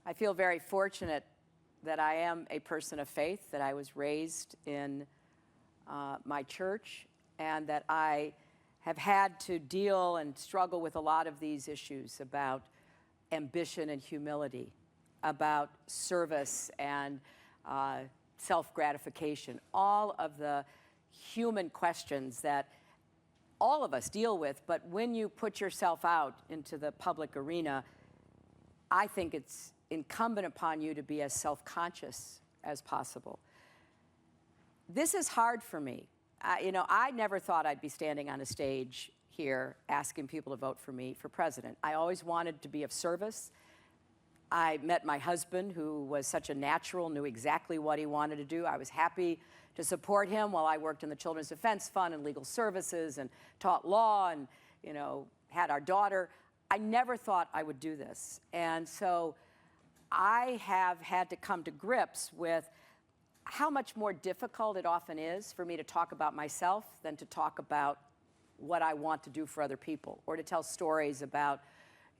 I feel very fortunate that I am a person of faith, that I was raised in my church, and that I have had to deal and struggle with a lot of these issues about ambition and humility, about service and self-gratification, all of the human questions that all of us deal with. But when you put yourself out into the public arena, I think it's incumbent upon you to be as self-conscious as possible. This is hard for me. I never thought I'd be standing on a stage here asking people to vote for me for president. I always wanted to be of service. I met my husband, who was such a natural, knew exactly what he wanted to do. I was happy to support him while I worked in the Children's Defense Fund and legal services and taught law and, had our daughter. I never thought I would do this. And so I have had to come to grips with how much more difficult it often is for me to talk about myself than to talk about what I want to do for other people, or to tell stories about,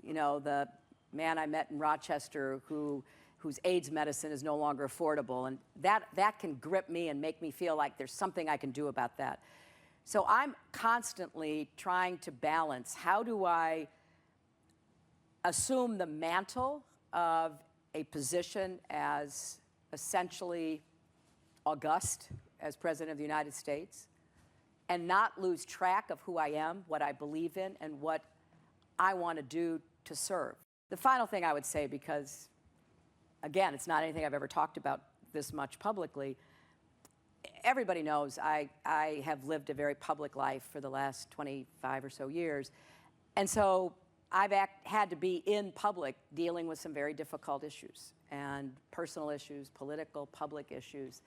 the man I met in Rochester whose AIDS medicine is no longer affordable. And that can grip me and make me feel like there's something I can do about that. So I'm constantly trying to balance, how do I assume the mantle of a position as essentially august as President of the United States, and not lose track of who I am, what I believe in, and what I want to do to serve. The final thing I would say, because, again, it's not anything I've ever talked about this much publicly, everybody knows I have lived a very public life for the last 25 or so years, and so I've had to be in public dealing with some very difficult issues, and personal issues, political, public issues.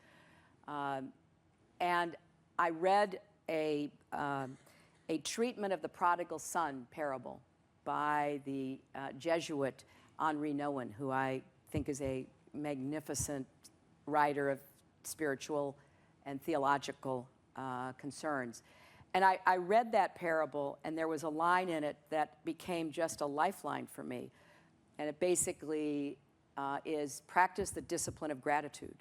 And I read a treatment of the prodigal son parable by the Jesuit Henri Nouwen, who I think is a magnificent writer of spiritual and theological concerns. And I read that parable, and there was a line in it that became just a lifeline for me. And it basically is practice the discipline of gratitude.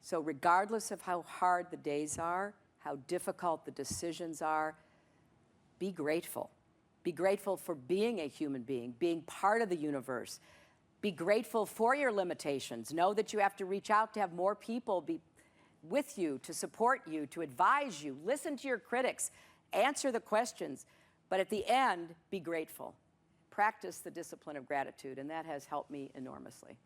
So regardless of how hard the days are, how difficult the decisions are, be grateful. Be grateful for being a human being part of the universe. Be grateful for your limitations. Know that you have to reach out to have more people be with you, to support you, to advise you. Listen to your critics. Answer the questions. But at the end, be grateful. Practice the discipline of gratitude, and that has helped me enormously.